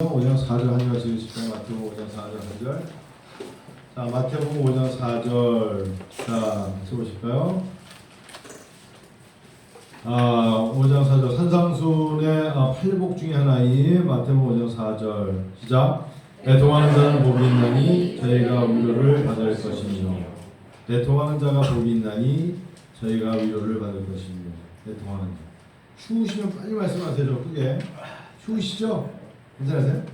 5장 4절 한 절 읽으실까요? 마태복음 5장 4절 한 절. 자, 마태복음 5장 4절. 자, 읽어보실까요? 5장 4절. 산상순의 팔복 중에 하나인 마태복음 5장 4절. 시작. 애통하는 자는 복이 있나니 저희가 위로를 받을 것이며. 애통하는 자가 복이 있나니 저희가 위로를 받을 것이며. 애통하는 자. 추우시면 빨리 말씀하세요. 저 크게. 추우시죠? 괜찮으세요?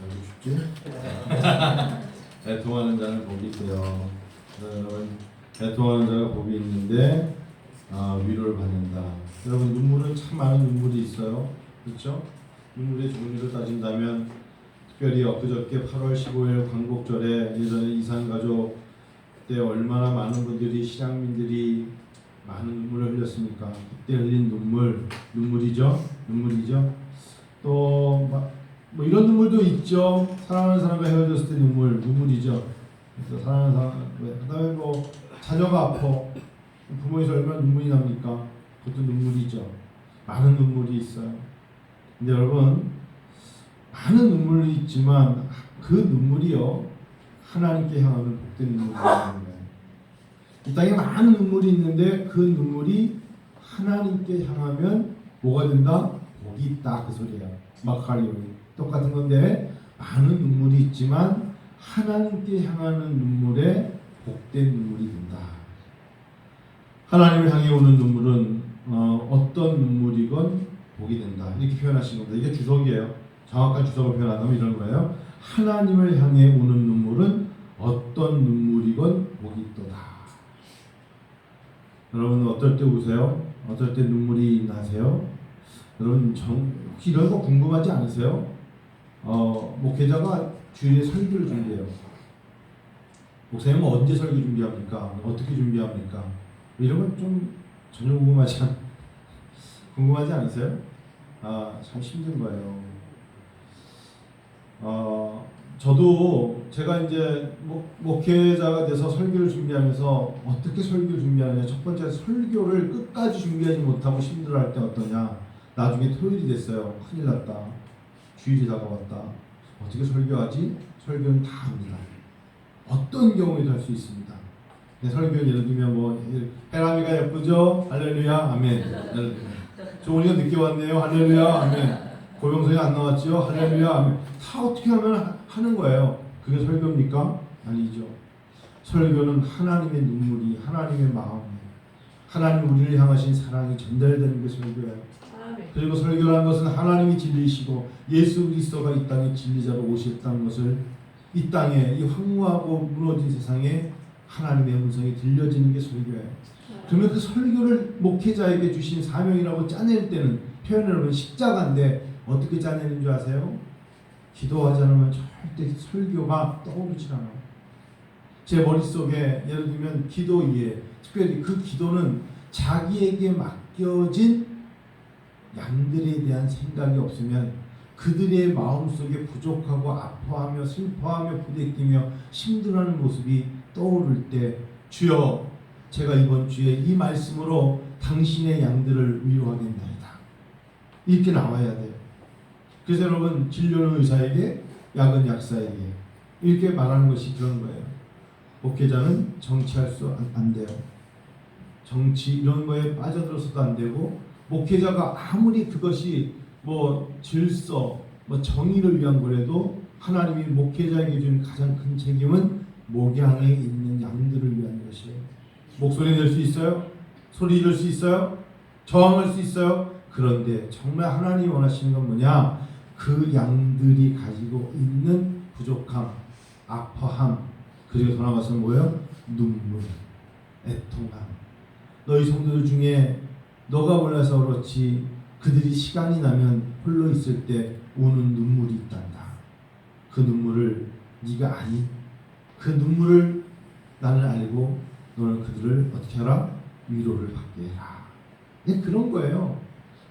아주 춥지? 애통하는 자는 복이 있고요. 여러분, 애통하는 자가 복이 있는데 위로를 받는다. 여러분, 눈물은 참 많은 눈물이 있어요. 그렇죠? 눈물의 종류를 따진다면 특별히 엊그저께 8월 15일 광복절에 예전에 이산가족 때 얼마나 많은 분들이 신앙민들이 많은 눈물을 흘렸습니까? 그때 흘린 눈물이죠. 또 뭐 이런 눈물도 있죠. 사랑하는 사람과 헤어졌을 때 눈물이죠. 그래서 사랑하는 사람, 그다음에 뭐 자녀가 아파 부모에서 얼마나 눈물이 납니까? 그것도 눈물이죠. 많은 눈물이 있어요. 근데 여러분, 많은 눈물이 있지만 그 눈물이요 하나님께 향하는 복된 눈물이라는 거예요. 이 땅에 많은 눈물이 있는데 그 눈물이 하나님께 향하면 뭐가 된다? 복이 있다, 그 소리야. 마카리오니 똑같은 건데 많은 눈물이 있지만 하나님께 향하는 눈물에 복된 눈물이 된다. 하나님을 향해 오는 눈물은 어떤 눈물이건 복이 된다. 이렇게 표현하신 겁니다. 이게 주석이에요. 정확한 주석을 표현하면 이런 거예요. 하나님을 향해 오는 눈물은 어떤 눈물이건 복이 있도다. 여러분 어떨 때 우세요? 어떨 때 눈물이 나세요? 여러분 혹시 이런 거 궁금하지 않으세요? 목회자가 주일에 설교를 준비해요. 목사님은 언제 설교 준비합니까? 어떻게 준비합니까? 이런 건 좀 전혀 궁금하지 않으세요? 참 힘든 거예요. 저도 제가 이제 목회자가 돼서 설교를 준비하면서 어떻게 설교를 준비하느냐. 첫 번째, 설교를 끝까지 준비하지 못하고 힘들어할 때 어떠냐. 나중에 토요일이 됐어요. 큰일 났다. 주일이 다가왔다. 어떻게 설교하지? 설교는 다 합니다. 어떤 경우에도 할 수 있습니다. 설교는 예를 들면 해람이가 예쁘죠? 할렐루야, 아멘. 조은이가 늦게 왔네요. 할렐루야, 아멘. 고병선이 안 나왔죠? 할렐루야, 아멘. 다 어떻게 하면 하는 거예요. 그게 설교입니까? 아니죠. 설교는 하나님의 눈물이, 하나님의 마음, 하나님 우리를 향하신 사랑이 전달되는 게 설교예요. 그리고 설교라는 것은 하나님이 진리시고 예수 그리스도가 이 땅에 진리자로 오셨다는 것을, 이 땅에 이 황무하고 무너진 세상에 하나님의 음성이 들려지는 게 설교예요. 그러면 그 설교를 목회자에게 주신 사명이라고 짜낼 때는, 표현을 십자가인데 어떻게 짜내는 줄 아세요? 기도하지 않으면 절대 설교가 떠오르지 않아요. 제 머릿속에 예를 들면 기도 이해, 특별히 그 기도는 자기에게 맡겨진 양들에 대한 생각이 없으면 그들의 마음속에 부족하고 아파하며 슬퍼하며 부대끼며 힘들어하는 모습이 떠오를 때, 주여 제가 이번 주에 이 말씀으로 당신의 양들을 위로하겠나이다, 이렇게 나와야 돼요. 그래서 여러분, 진료는 의사에게, 약은 약사에게, 이렇게 말하는 것이 그런 거예요. 목회자는 정치할 수 안 돼요. 정치 이런 거에 빠져들어서도 안 되고, 목회자가 아무리 그것이 질서, 정의를 위한 거라도 하나님이 목회자에게 준 가장 큰 책임은 목양에 있는 양들을 위한 것이에요. 목소리 낼 수 있어요? 소리 지를 수 있어요? 저항할 수 있어요? 그런데 정말 하나님이 원하시는 건 뭐냐? 그 양들이 가지고 있는 부족함, 아파함, 그리고 더 나아가서 뭐예요? 눈물, 애통함. 너희 성도들 중에 너가 몰라서 그렇지 그들이 시간이 나면 홀로 있을 때 우는 눈물이 있단다. 그 눈물을 네가 아니? 그 눈물을 나는 알고 너는 그들을 어떻게 하라? 위로를 받게 해라. 네, 그런 거예요.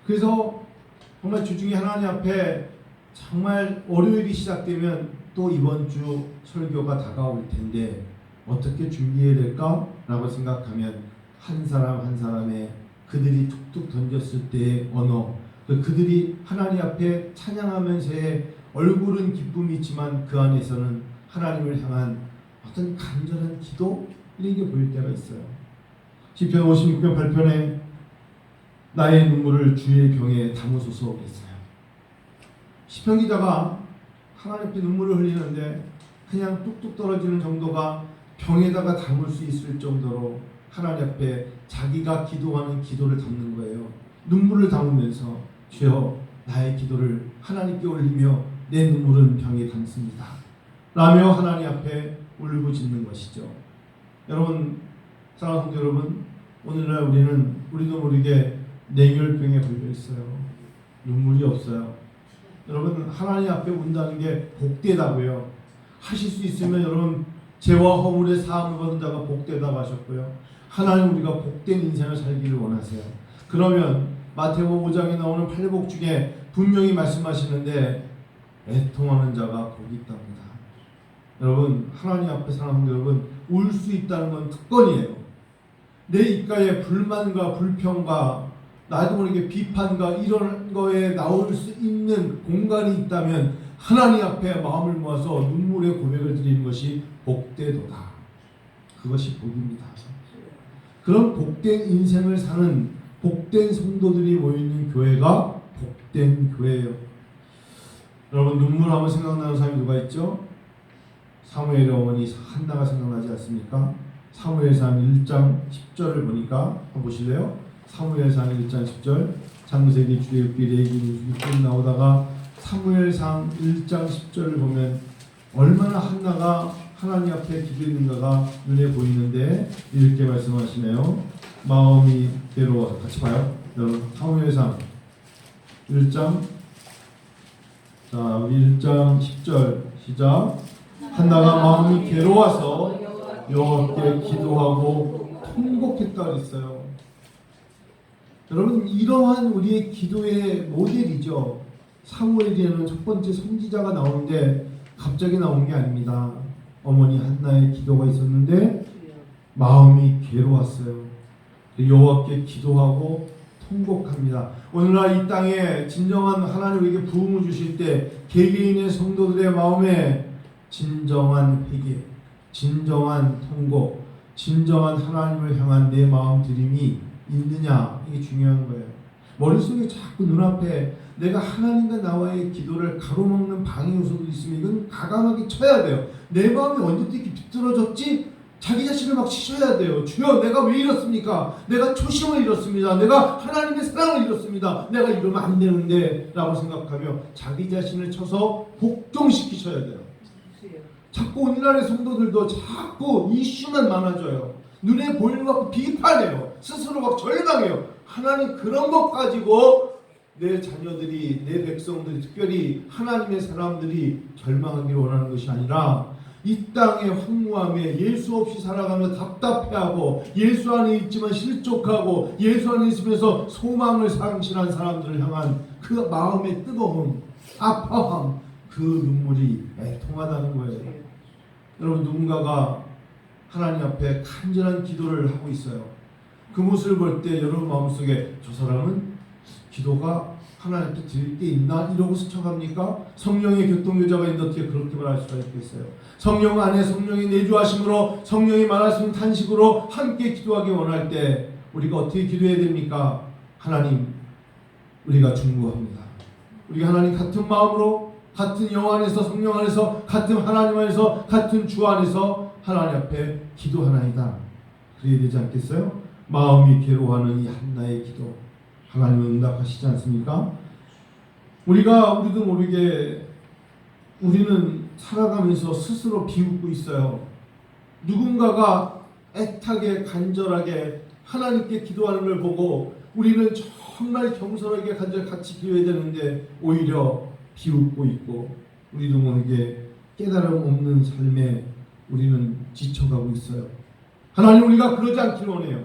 그래서 정말 주중에 하나님 앞에 정말 월요일이 시작되면 또 이번 주 설교가 다가올 텐데 어떻게 준비해야 될까라고 생각하면 한 사람 한 사람의 그들이 툭툭 던졌을 때의 언어, 그들이 하나님 앞에 찬양하면서의 얼굴은 기쁨이 있지만 그 안에서는 하나님을 향한 어떤 간절한 기도 이런 게 보일 때가 있어요. 시편 56편 8편에 나의 눈물을 주의 병에 담으소서 했어요. 시편 기자가 하나님 앞에 눈물을 흘리는데 그냥 뚝뚝 떨어지는 정도가 병에다가 담을 수 있을 정도로 하나님 앞에 자기가 기도하는 기도를 담는 거예요. 눈물을 담으면서 주여 나의 기도를 하나님께 올리며 내 눈물은 병에 담습니다 라며 하나님 앞에 울부짖는 것이죠. 여러분, 사랑하는 성도 여러분, 오늘날 우리도 모르게 뇌혈병에 걸려 있어요. 눈물이 없어요. 여러분, 하나님 앞에 운다는 게 복되다고요. 하실 수 있으면 여러분, 죄와 허물의 사함을 받은 자가 복되다고 하셨고요. 하나님, 우리가 복된 인생을 살기를 원하세요. 그러면 마태복음 5장에 나오는 8복 중에 분명히 말씀하시는데 애통하는 자가 복이 있답니다. 여러분, 하나님 앞에 사랑하는 여러분, 울 수 있다는 건 특권이에요. 내 입가에 불만과 불평과 나도 모르게 비판과 이런 거에 나올 수 있는 공간이 있다면 하나님 앞에 마음을 모아서 눈물의 고백을 드리는 것이 복되도다. 그것이 복입니다. 그런 복된 인생을 사는 복된 성도들이 모여있는 교회가 복된 교회예요. 여러분, 눈물하면 생각나는 사람이 누가 있죠? 사무엘의 어머니 한나가 생각나지 않습니까? 사무엘상 1장 10절을 보니까 한번 보실래요? 사무엘상 1장 10절, 창세기, 출애굽기, 레위기, 쭉 나오다가 사무엘상 1장 10절을 보면 얼마나 한나가 하나님 앞에 기도했는가가 눈에 보이는데 이렇게 말씀하시네요. 마음이 괴로워. 같이 봐요. 여러분, 사무엘상 1장 1장 10절 시작. 한나가 마음이 괴로워서 여호와께 기도하고 통곡했다 그랬어요. 여러분, 이러한 우리의 기도의 모델이죠. 사무엘에는 첫 번째 선지자가 나오는데 갑자기 나온 게 아닙니다. 어머니 한나의 기도가 있었는데 마음이 괴로웠어요. 여호와께 기도하고 통곡합니다. 오늘날 이 땅에 진정한 하나님 우리에게 부흥을 주실 때 개개인의 성도들의 마음에 진정한 회개, 진정한 통곡, 진정한 하나님을 향한 내 마음 들임이 있느냐, 이게 중요한 거예요. 머릿속에 자꾸 눈앞에 내가 하나님과 나와의 기도를 가로막는 방해 요소도 있으면 이건 가감하게 쳐야 돼요. 내 마음이 언제부터 이렇게 비뚤어졌지? 자기 자신을 막 치셔야 돼요. 주여, 내가 왜 이렇습니까? 내가 초심을 잃었습니다. 내가 하나님의 사랑을 잃었습니다. 내가 이러면 안 되는데 라고 생각하며 자기 자신을 쳐서 복종시키셔야 돼요. 자꾸 오늘날의 성도들도 자꾸 이슈만 많아져요. 눈에 보이는 것 갖고 비판해요. 스스로 막 절망해요. 하나님, 그런 것 가지고 내 자녀들이, 내 백성들이, 특별히 하나님의 사람들이 절망하기를 원하는 것이 아니라 이 땅의 황무함에 예수 없이 살아가며 답답해하고 예수 안에 있지만 실족하고 예수 안에 있으면서 소망을 상실한 사람들을 향한 그 마음의 뜨거움, 아파함, 그 눈물이 애통하다는 거예요. 여러분, 누군가가 하나님 앞에 간절한 기도를 하고 있어요. 그 모습을 볼 때 여러분 마음속에 저 사람은 기도가 하나님께 드릴 게 있나? 이러고 스쳐갑니까? 성령의 교통교자가 있는데 어떻게 그렇게 말할 수가 있겠어요? 성령 안에 성령이 내주하심으로, 성령이 말하시는 탄식으로 함께 기도하기 원할 때 우리가 어떻게 기도해야 됩니까? 하나님, 우리가 중보합니다. 우리가 하나님 같은 마음으로, 같은 영 안에서, 성령 안에서, 같은 하나님 안에서, 같은 주 안에서 하나님 앞에 기도하나이다. 그래야 되지 않겠어요? 마음이 괴로워하는 이 한나의 기도, 하나님은 응답하시지 않습니까? 우리도 모르게 우리는 살아가면서 스스로 비웃고 있어요. 누군가가 애타게 간절하게 하나님께 기도하는 걸 보고 우리는 정말 겸손하게 간절히 같이 기도해야 되는데 오히려 비웃고 있고, 우리도 모르게 깨달음 없는 삶에 우리는 지쳐가고 있어요. 하나님, 우리가 그러지 않기를 원해요.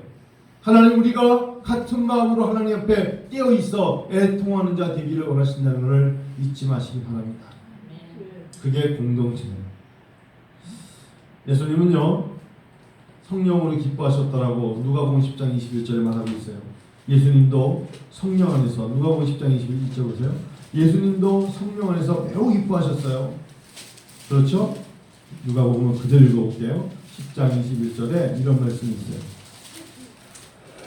하나님, 우리가 같은 마음으로 하나님 앞에 깨어있어 애통하는 자 되기를 원하신다는 것을 잊지 마시기 바랍니다. 그게 공동체예요. 예수님은요, 성령으로 기뻐하셨다라고 누가복음 10장 21절에 말하고 있어요. 예수님도 성령 안에서 누가복음 10장 21절 보세요. 예수님도 성령 안에서 매우 기뻐하셨어요. 그렇죠? 누가복음은 그대로 읽어볼게요. 10장 21절에 이런 말씀이 있어요.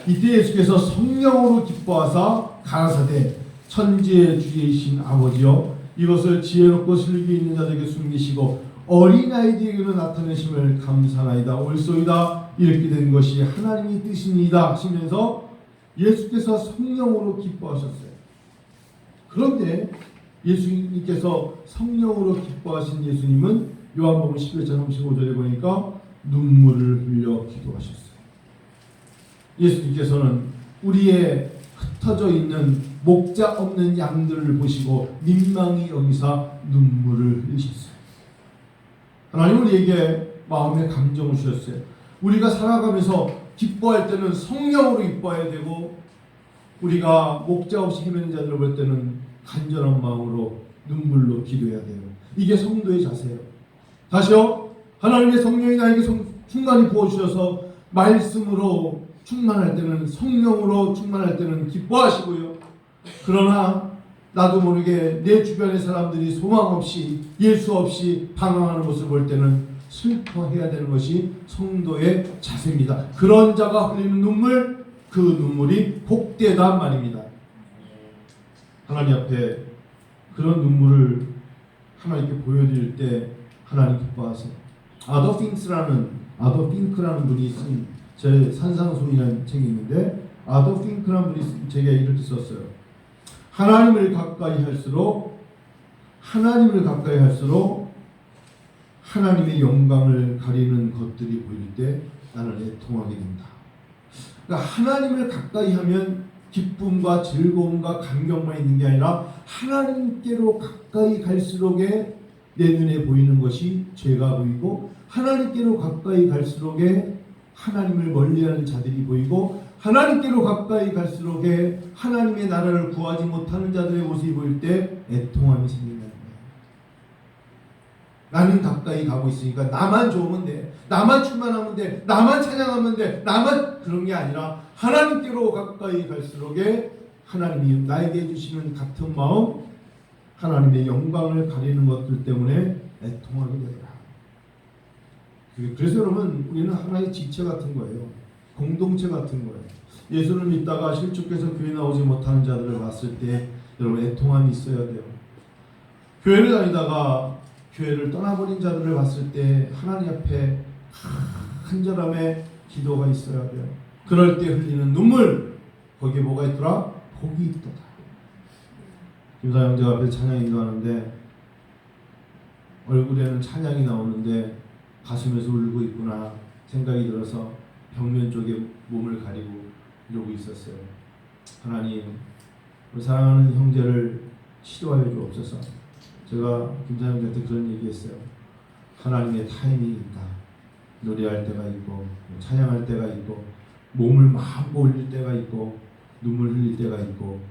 이때 예수께서 성령으로 기뻐하사 가라사대 천지의 주이신 아버지여 이것을 지혜롭고 슬기 있는 자들에게 숨기시고 어린아이들에게는 나타내심을 감사하나이다. 옳소이다. 이렇게 된 것이 하나님의 뜻이니이다 하시면서 예수께서 성령으로 기뻐하셨어요. 그런데 예수님께서 성령으로 기뻐하신 예수님은 요한복음 11장 35절에 보니까 눈물을 흘려 기도하셨어요. 예수님께서는 우리의 흩어져 있는 목자 없는 양들을 보시고 민망히 여기사 눈물을 흘리셨어요. 하나님 우리에게 마음의 감정을 주셨어요. 우리가 살아가면서 기뻐할 때는 성령으로 기뻐해야 되고 우리가 목자 없이 헤매는 자들을 볼 때는 간절한 마음으로 눈물로 기도해야 돼요. 이게 성도의 자세예요. 다시요. 하나님의 성령이 나에게 충만히 부어주셔서 말씀으로 충만할 때는 성령으로 충만할 때는 기뻐하시고요. 그러나 나도 모르게 내 주변의 사람들이 소망 없이 예수 없이 방황하는 모습을 볼 때는 슬퍼해야 되는 것이 성도의 자세입니다. 그런 자가 흘리는 눈물, 그 눈물이 복되다 말입니다. 하나님 앞에 그런 눈물을 하나님께 보여드릴 때 하나님 기뻐하세요. 아더 핑크라는 분이 쓴 제 산상수훈이라는 책이 있는데 아더 핑크라는 분이 제게 이렇게 썼어요. 하나님을 가까이 할수록 하나님의 영광을 가리는 것들이 보일 때 나는 애통하게 된다. 그러니까 하나님을 가까이 하면 기쁨과 즐거움과 감격만 있는 게 아니라 하나님께로 가까이 갈수록에 내 눈에 보이는 것이 죄가 보이고 하나님께로 가까이 갈수록에 하나님을 멀리하는 자들이 보이고 하나님께로 가까이 갈수록에 하나님의 나라를 구하지 못하는 자들의 모습이 보일 때 애통함이 생긴다는 거예요. 나는 가까이 가고 있으니까 나만 좋으면 돼. 나만 충만하면 돼. 나만 찬양하면 돼. 나만 그런 게 아니라 하나님께로 가까이 갈수록에 하나님이 나에게 해주시는 같은 마음 하나님의 영광을 가리는 것들 때문에 애통하게 되더라. 그래서 여러분 우리는 하나의 지체 같은 거예요. 공동체 같은 거예요. 예수를 믿다가 실족해서 교회 나오지 못하는 자들을 봤을 때 여러분 애통함이 있어야 돼요. 교회를 다니다가 교회를 떠나버린 자들을 봤을 때 하나님 앞에 간절함의 기도가 있어야 돼요. 그럴 때 흘리는 눈물 거기에 뭐가 있더라? 복이 있더라. 김사형제 앞에 찬양 인도하는데 얼굴에는 찬양이 나오는데 가슴에서 울고 있구나 생각이 들어서 벽면 쪽에 몸을 가리고 이러고 있었어요. 하나님 우리 사랑하는 형제를 치료하여 주옵소서. 제가 김사형제한테 그런 얘기했어요. 하나님의 타이밍이 있다. 노래할 때가 있고 찬양할 때가 있고 몸을 마음껏 올릴 때가 있고 눈물 흘릴 때가 있고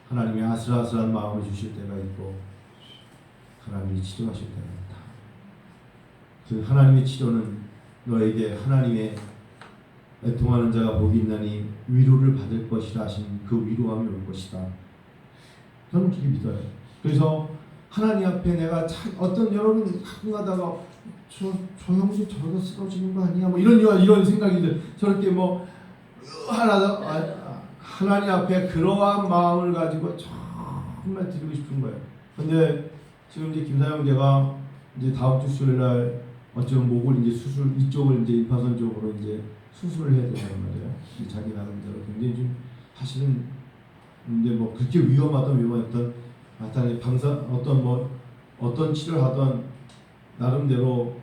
하나님의 아슬아슬한 마음을 주실 때가 있고 하나님이 치료하실 때가 있다. 그 하나님의 치료는 너에게 하나님의 애통하는 자가 복이 있나니 위로를 받을 것이라 하신 그 위로함이 올 것이다. 저는 그렇게 믿어요. 그래서 하나님 앞에 내가 어떤 여러분 가끔 가다가 저 형제 저러다 쓰러지는 거 아니야? 뭐 이런 생각이 저렇게 뭐 하나님 앞에 그러한 마음을 가지고 정말 드리고 싶은 거예요. 근데 지금 이제 김사형제가 이제 다음 주 수요일 날 어쩌면 목을 이제 수술 이쪽을 이제 임파선 쪽으로 이제 수술을 해야 된단 말이에요. 자기 나름대로 굉장히 좀 사실은 근데 뭐 그렇게 위험했던 어떤 치료를 하던 나름대로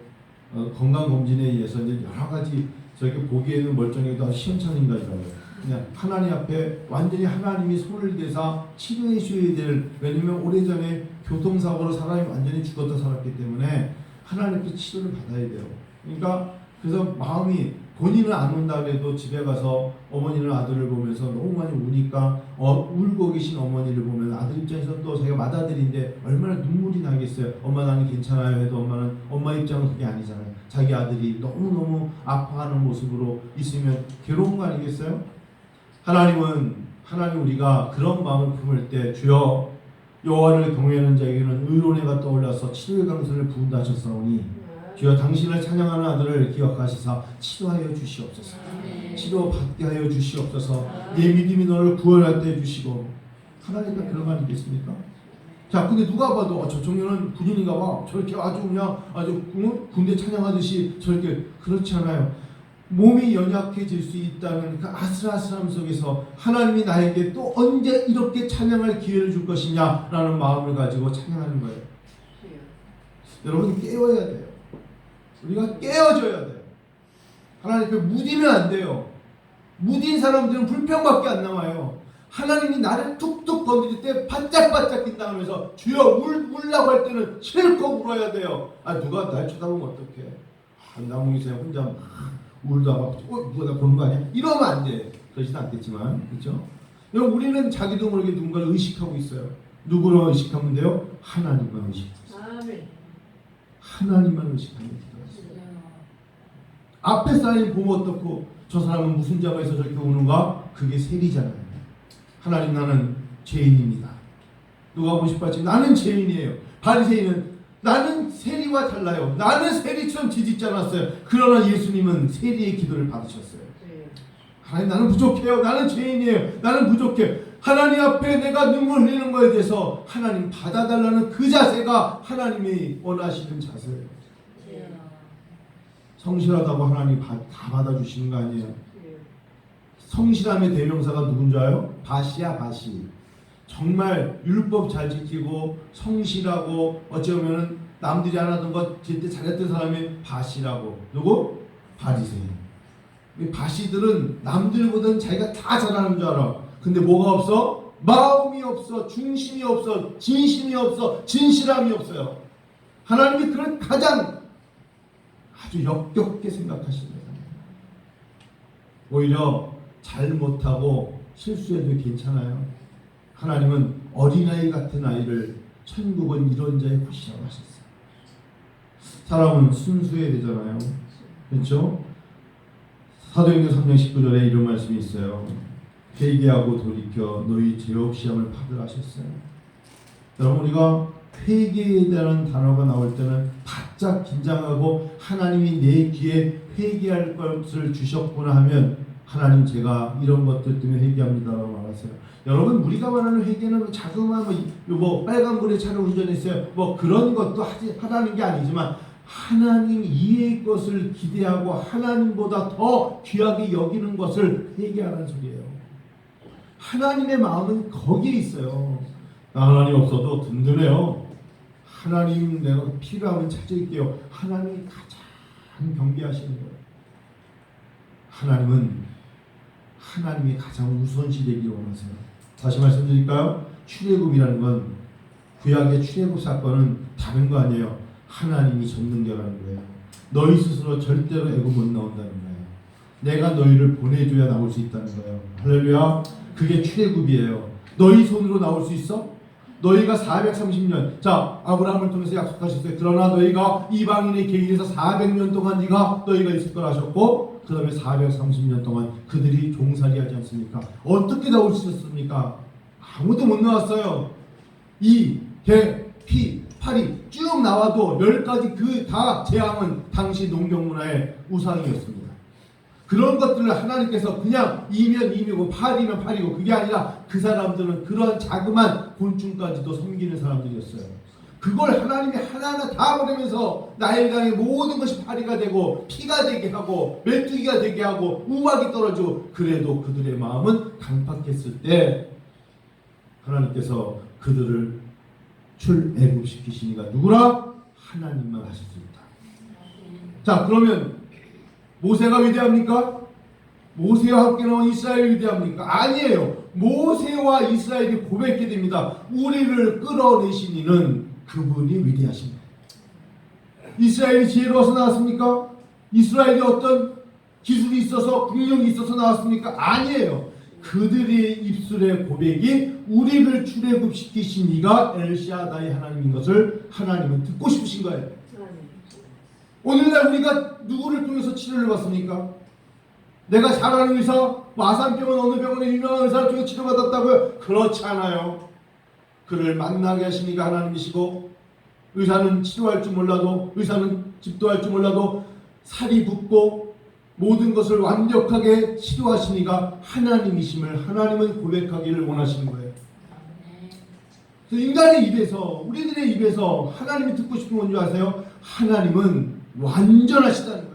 건강 검진에 의해서 이제 여러 가지 저렇게 보기에는 멀쩡해도 시원찮은가더라고요. 그냥 하나님 앞에 완전히 하나님이 손을 대사 치료해 주셔야 될, 왜냐면 오래전에 교통사고로 사람이 완전히 죽었다 살았기 때문에 하나님께 치료를 받아야 돼요. 그러니까 그래서 마음이 본인은 안 온다 해도 집에 가서 어머니는 아들을 보면서 너무 많이 우니까 울고 계신 어머니를 보면 아들 입장에서 또 자기가 맏아들인데 얼마나 눈물이 나겠어요. 엄마 나는 괜찮아요 해도 엄마는 엄마 입장은 그게 아니잖아요. 자기 아들이 너무너무 아파하는 모습으로 있으면 괴로운 거 아니겠어요? 하나님은 하나님 우리가 그런 마음을 품을 때 주여 여호와를 경외하는 자에게는 의로운 해가 떠올라서 치료의 강선을 부은다 하셨사오니 주여 당신을 찬양하는 아들을 기억하시사 치료하여 주시옵소서. 치료받게 하여 주시옵소서. 내 믿음이 너를 구원할 때 해주시고 하나님과 그런 거 아니겠습니까? 자, 근데 누가 봐도 저 청년은 군인인가 봐. 저렇게 아주 그냥 아주 군대 찬양하듯이 저렇게 그렇지 않아요. 몸이 연약해질 수 있다는 그 아슬아슬함 속에서 하나님이 나에게 또 언제 이렇게 찬양할 기회를 줄 것이냐라는 마음을 가지고 찬양하는 거예요. 여러분 깨워야 돼요. 우리가 깨어져야 돼요. 하나님께 무디면 안 돼요. 무딘 사람들은 불평밖에 안 남아요. 하나님이 나를 툭툭 건드릴 때 바짝바짝 낀다면서 주여 울라고 할 때는 실컷 울어야 돼요. 아 누가 날 쳐다보면 어떡해. 나무이세 혼자 막 울다가 누가 나 보는 거 아니야? 이러면 안 돼. 그러지는 않겠지만 그렇죠? 여러분 우리는 자기도 모르게 누군가를 의식하고 있어요. 누구를 의식하면 돼요? 하나님만 의식하세요. 하나님만 의식하면 돼요. 앞에 사람이 보면 어떻고 저 사람은 무슨 죄가 있어 저렇게 우는가? 그게 세리잖아요. 하나님 나는 죄인입니다. 누가 보고 싶었지? 나는 죄인이에요. 바리새인은 나는 세리와 달라요. 나는 세리처럼 뒤집지 않았어요. 그러나 예수님은 세리의 기도를 받으셨어요. 하나님 나는 부족해요. 나는 죄인이에요. 나는 부족해. 하나님 앞에 내가 눈물 흘리는 거에 대해서 하나님 받아달라는 그 자세가 하나님이 원하시는 자세예요. 성실하다고 하나님 다 받아주시는 거 아니에요. 성실함의 대명사가 누군 줄 알아요? 바시야 바시. 정말 율법 잘 지키고 성실하고 어쩌면 남들이 안 하던 것 제때 잘했던 사람이 바시라고. 누구? 바리새인. 바시들은 남들보다는 자기가 다 잘하는 줄 알아. 근데 뭐가 없어? 마음이 없어. 중심이 없어. 진심이 없어. 진실함이 없어요. 하나님이 그런 가장 아주 역겹게 생각하십니다. 오히려 잘못하고 실수해도 괜찮아요. 하나님은 어린아이 같은 아이를 천국은 이런 자의 곳이라고 하셨어요. 사람은 순수해야 되잖아요. 그렇죠? 사도행전 3장 19절에 이런 말씀이 있어요. 회개하고 돌이켜 너희 죄 없이 함을 받으라셨어요. 여러분 우리가 회개에 대한 단어가 나올 때는 바짝 긴장하고 하나님이 내 귀에 회개할 것을 주셨구나 하면 하나님 제가 이런 것들 때문에 회개합니다라고 말하세요. 여러분 우리가 말하는 회개는 자그마한 뭐 빨간불에 차를 운전했어요. 뭐 그런 것도 하라는 게 아니지만 하나님 이외의 것을 기대하고 하나님보다 더 귀하게 여기는 것을 회개하라는 소리예요. 하나님의 마음은 거기에 있어요. 하나님 없어도 든든해요. 하나님 내가 필요하면 찾을게요. 하나님이 가장 경계하시는 거예요. 하나님이 가장 우선시되기를 원하세요. 다시 말씀드릴까요? 출애굽이라는 건 구약의 출애굽 사건은 다른 거 아니에요. 하나님이 전능자라는 거예요. 너희 스스로 절대로 애굽 못 나온다는 거예요. 내가 너희를 보내줘야 나올 수 있다는 거예요. 할렐루야. 그게 출애굽이에요. 너희 손으로 나올 수 있어? 너희가 430년 자 아브라함을 통해서 약속하셨어요. 그러나 너희가 이방인의 계길에서 400년 동안 너희가 있을 거라 하셨고 그 다음에 430년 동안 그들이 종살이하지 않습니까? 어떻게 나올 수 있었습니까? 아무도 못 나왔어요. 이, 개, 피, 파리 쭉 나와도 10가지 그 다 재앙은 당시 농경 문화의 우상이었습니다. 그런 것들을 하나님께서 그냥 이면 이미고 팔이면 팔이고 그게 아니라 그 사람들은 그런 자그만 곤충까지도 섬기는 사람들이었어요. 그걸 하나님이 하나하나 다 보내면서 나일강의 모든 것이 파리가 되고 피가 되게 하고 메뚜기가 되게 하고 우박이 떨어지고 그래도 그들의 마음은 강팍했을 때 하나님께서 그들을 출애굽시키시니까 누구나 하나님만 하실 수 있다. 자 그러면 모세가 위대합니까? 모세와 함께 나온 이스라엘이 위대합니까? 아니에요. 모세와 이스라엘이 고백하게 됩니다. 우리를 끌어내신 이는 그분이 위대하십니다. 이스라엘이 지혜로워서 나왔습니까? 이스라엘이 어떤 기술이 있어서 능력이 있어서 나왔습니까? 아니에요. 그들의 입술의 고백이 우리를 출애굽시키신 이가 엘샤다이 하나님인 것을 하나님은 듣고 싶으신 거예요. 오늘날 우리가 누구를 통해서 치료를 받습니까? 내가 잘 아는 의사? 마산병원 어느 병원에 유명한 의사를 통해 치료받았다고요? 그렇지 않아요. 그를 만나게 하시니까 하나님이시고, 의사는 치료할 줄 몰라도, 의사는 집도할 줄 몰라도 살이 붓고 모든 것을 완벽하게 치료하시니까 하나님이심을 하나님은 고백하기를 원하시는 거예요. 인간의 입에서, 우리들의 입에서 하나님이 듣고 싶은 건 줄 아세요? 하나님은 완전하시다는 거예요.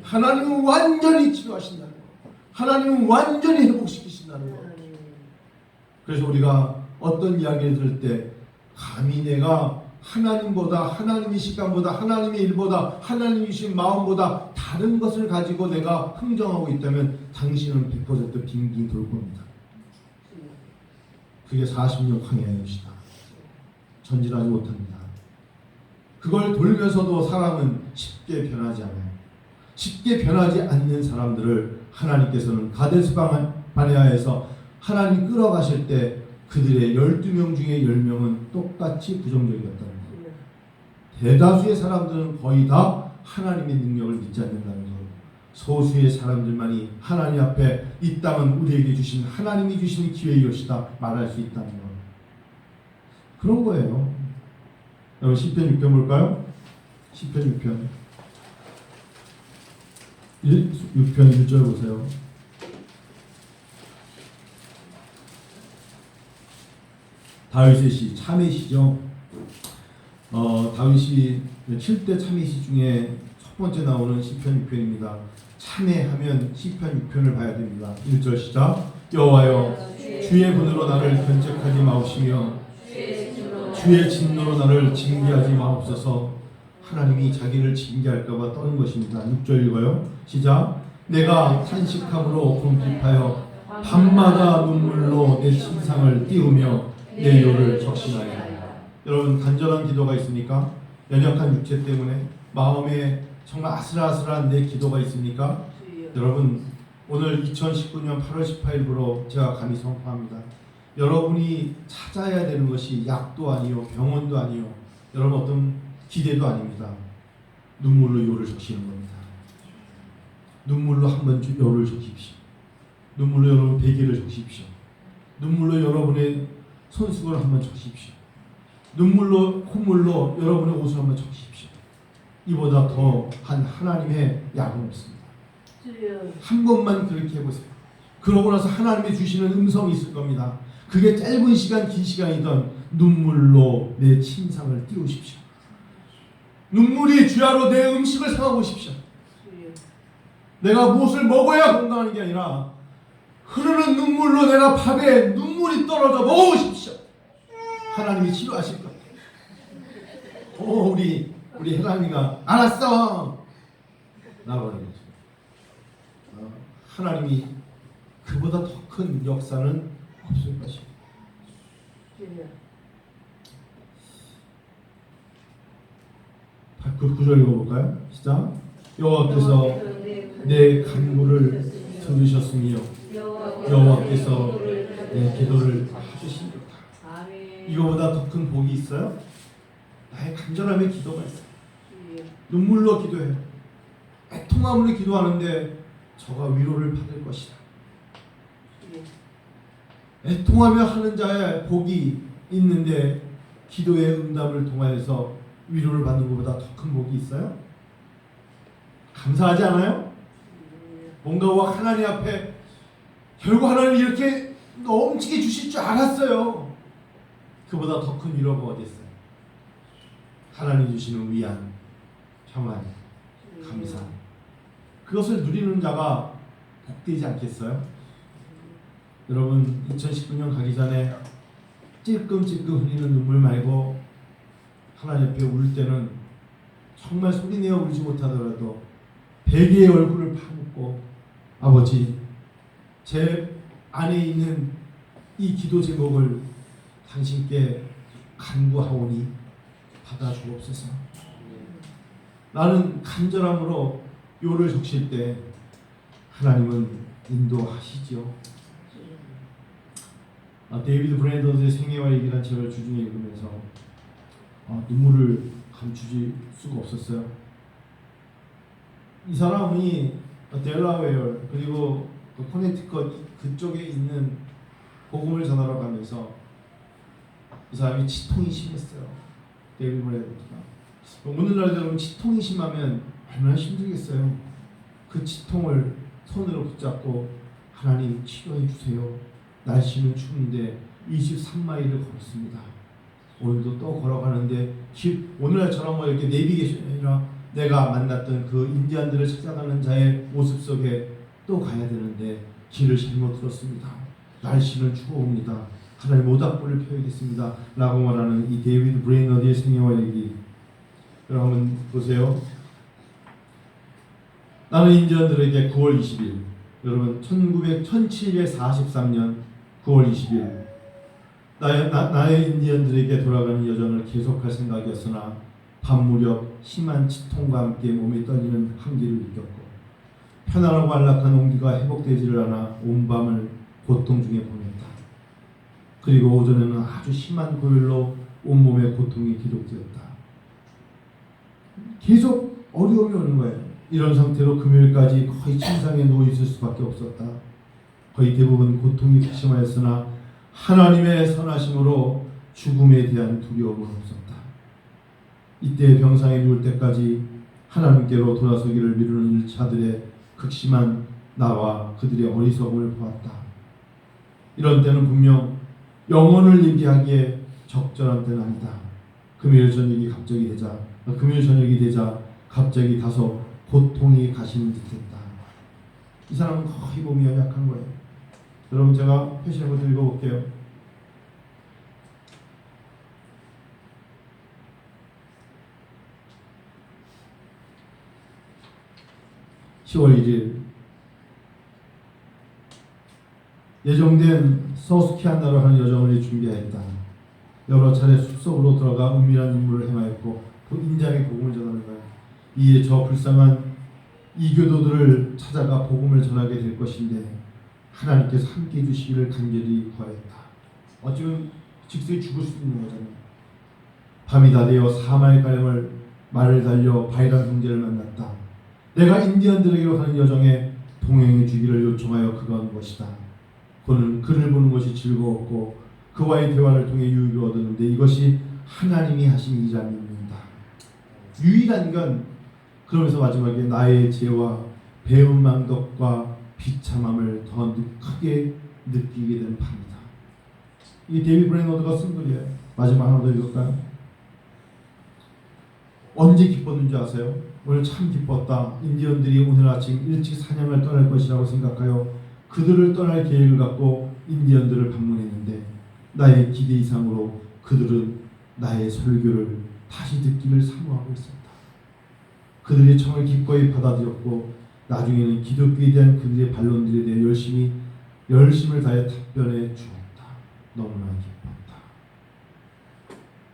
하나님은 완전히 치료하신다는 거예요. 하나님은 완전히 회복시키신다는 거예요. 그래서 우리가 어떤 이야기를 들을 때 감히 내가 하나님보다, 하나님의 시간보다, 하나님의 일보다, 하나님이신 마음보다 다른 것을 가지고 내가 흥정하고 있다면 당신은 100% 빙빙 돌 겁니다. 그게 40년 광야의 것이다. 전진하지 못합니다. 그걸 돌면서도 사람은 쉽게 변하지 않아요. 쉽게 변하지 않는 사람들을 하나님께서는 가데스 바네아에서 하나님 끌어가실 때 그들의 12명 중에 10명은 똑같이 부정적이었다는 거예요. 대다수의 사람들은 거의 다 하나님의 능력을 믿지 않는다는 거예요. 소수의 사람들만이 하나님 앞에 이 땅은 우리에게 주신, 하나님이 주신 기회의 것이다 말할 수 있다는 거예요. 그런 거예요. 여러분 시편 6편 볼까요? 시편 6편 6편 1절 보세요. 다윗의 시, 참회 시죠. 다윗이 7대 참회 시 중에 첫 번째 나오는 시편 6편입니다. 참회하면 시편 6편을 봐야 됩니다. 1절 시작. 여호와여 주의 분으로 나를 견책하지 마옵시며 주의 진노로 나를 징계하지 마옵소서. 하나님이 자기를 징계할까 봐 떠는 것입니다. 6절 읽어요. 시작. 내가 탄식함으로 궁핍하여 밤마다 눈물로 내 침상을 띄우며 내 요를 적신하여. 여러분 간절한 기도가 있습니까? 연약한 육체 때문에 마음에 정말 아슬아슬한 내 기도가 있습니까? 여러분 오늘 2019년 8월 18일부로 제가 감히 선포합니다. 여러분이 찾아야 되는 것이 약도 아니요 병원도 아니요 여러분 어떤 기대도 아닙니다. 눈물로 요를 적시는 겁니다. 눈물로 한번 요를 적십시오. 눈물로 여러분 베개를 적십시오. 눈물로 여러분의 손수건을 한번 적십시오. 눈물로 콧물로 여러분의 옷을 한번 적십시오. 이보다 더한 하나님의 약은 없습니다. 한 번만 그렇게 해보세요. 그러고 나서 하나님이 주시는 음성이 있을 겁니다. 그게 짧은 시간 긴 시간이든 눈물로 내 침상을 띄우십시오. 눈물이 주야로 내 음식을 삼아보십시오. 내가 무엇을 먹어야 건강한 게 아니라 흐르는 눈물로 내가 밥에 눈물이 떨어져 먹어보십시오. 하나님이 치료하실 겁니다. 우리 혜람이가 알았어 나버린 거죠. 하나님이 그보다 더 큰 역사는 없을 것입니다. 그 구절 읽어볼까요? 시작. 여호와께서 내 간구를 들으셨으며 여호와께서 내 기도를 해주십니다. 이거보다 더 큰 복이 있어요? 나의 간절함의 기도가 있어요. 눈물로 기도해요. 애통함으로 기도하는데 저가 위로를 받을 것이다. 애통하며 하는 자의 복이 있는데 기도의 응답을 통하여서 위로를 받는 것보다 더 큰 복이 있어요? 감사하지 않아요? 뭔가 하나님 앞에 결국 하나님 이렇게 넘치게 주실 줄 알았어요. 그보다 더 큰 위로가 어디 있어요? 하나님 주시는 위안, 평안, 감사. 그것을 누리는 자가 복되지 않겠어요? 여러분 2019년 가기 전에 찔끔찔끔 흘리는 눈물 말고 하나님 앞에 울 때는 정말 소리내어 울지 못하더라도 베개의 얼굴을 파묻고 아버지 제 안에 있는 이 기도 제목을 당신께 간구하오니 받아주옵소서. 나는 간절함으로 요를 적실 때 하나님은 인도하시죠. 데이비드 브랜더스의 생애와 얘기란 책을 주중에 읽으면서 눈물을 감추지 수가 없었어요. 이 사람이 델라웨어 그리고 또 코네티컷 그쪽에 있는 복음을 전하러 가면서 이 사람이 치통이 심했어요. 데이비드 브레너드가. 오늘날 여러분 치통이 심하면 얼마나 힘들겠어요. 그 치통을 손으로 붙잡고 하나님 치료해 주세요. 날씨는 추운데 23마일을 걸었습니다. 오늘도 또 걸어가는데 오늘날처럼 뭐 이렇게 내비게이션이 아니라 내가 만났던 그 인디안들을 찾아가는 자의 모습 속에 또 가야 되는데 길을 잘못 들었습니다. 날씨는 추워옵니다. 하나님 모닥불을 펴야겠습니다. 라고 말하는 이 데이비드 브레이너드의 생애와 얘기. 여러분 보세요. 나는 인디언들에게 9월 20일 여러분 1743년 9월 20일 나의 인디언들에게 돌아가는 여정을 계속할 생각이었으나 밤 무렵 심한 치통과 함께 몸이 떨리는 한기를 느꼈고 편안하고 안락한 온기가 회복되지를 않아 온 밤을 고통 중에 보냈다. 그리고 오전에는 아주 심한 고열로 온몸에 고통이 기록되었다. 계속 어려움이 오는 거예요. 이런 상태로 금요일까지 거의 침상에 누워 있을 수밖에 없었다. 거의 대부분 고통이 극심하였으나 하나님의 선하심으로 죽음에 대한 두려움은 없었다. 이때 병상에 누울 때까지 하나님께로 돌아서기를 미루는 일차들의 극심한 나와 그들의 어리석음을 보았다. 이런 때는 분명 영혼을 얘기하기에 적절한 때는 아니다. 금요일 저녁이 되자 갑자기 다소 고통이 가시는 듯했다. 이 사람은 거의 몸이 연약한 거예요. 여러분 제가 표시한 것도 읽어볼게요. (10월 1일) 예정된 서스키안나로 하는 여정을 준비하였다. 여러 차례 숲속으로 들어가 은밀한 임무를 행하였고 인장의 복음을 전하는 거야. 이에 저 불쌍한 이교도들을 찾아가 복음을 전하게 될 것인데 하나님께서 함께 해주시기를 간절히 구하였다. 어쩌면 즉시 죽을 수 있는 거잖아요. 밤이 다 되어 4마일가량을 말을 달려 바이란 형제를 만났다. 내가 인디언들에게로 가는 여정에 동행해 주기를 요청하여 그가 온 것이다. 그는 그를 보는 것이 즐거웠고 그와의 대화를 통해 유익을 얻었는데 이것이 하나님이 하신 일이라 믿는다. 유일한 건 그러면서 마지막에 나의 죄와 배은망덕과 비참함을 더 크게 느끼게 된 밤이다. 이 데이비드 브레너드가 쓴 글이에요. 마지막 하나 더 읽을까요? 언제 기뻤는지 아세요? 오늘 참 기뻤다. 인디언들이 오늘 아침 일찍 사냥을 떠날 것이라고 생각하여 그들을 떠날 계획을 갖고 인디언들을 방문했는데 나의 기대 이상으로 그들은 나의 설교를 다시 듣기를 사모하고 있었다. 그들의 청을 기꺼이 받아들였고 나중에는 기독교에 대한 그들의 반론들에 대해 열심을 다해 답변해 주었다. 너무나 기뻤다.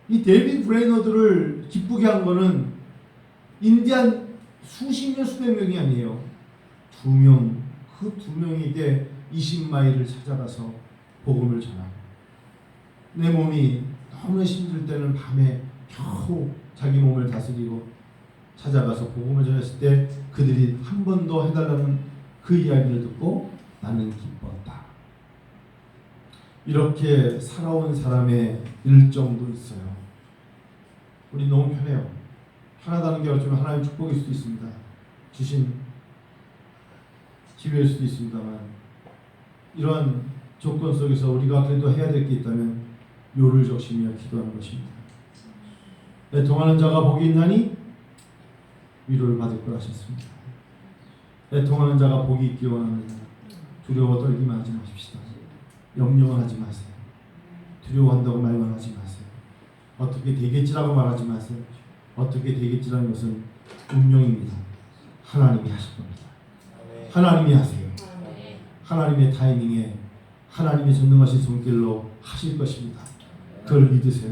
이 데이비드 브레이너드를 기쁘게 한 거는 인디안 수십 년 수백 명이 아니에요. 2명, 그 2명에게 20마일을 찾아가서 복음을 전하고 내 몸이 너무 힘들 때는 밤에 겨우 자기 몸을 다스리고 찾아가서 복음을 전했을 때 그들이 한 번 더 해달라는 그 이야기를 듣고 나는 기뻤다. 이렇게 살아온 사람의 일정도 있어요. 우리 너무 편해요. 편하다는 게 어쩌면 하나님의 축복일 수도 있습니다. 주신 기회일 수도 있습니다만 이러한 조건 속에서 우리가 그래도 해야 될 게 있다면 요를 적시며 기도하는 것입니다. 애통하는 자가 복이 있나니 위로를 받을 걸 하셨습니다. 애통하는 자가 복이 있기 원합니다. 두려워 떨기만 하지 마십시다. 염려만 하지 마세요. 두려워한다고 말만 하지 마세요. 어떻게 되겠지라고 말하지 마세요. 어떻게 되겠지라는 것은 운명입니다. 하나님이 하실 겁니다. 하나님이 하세요. 하나님의 타이밍에 하나님의 전능하신 손길로 하실 것입니다. 그걸 믿으세요.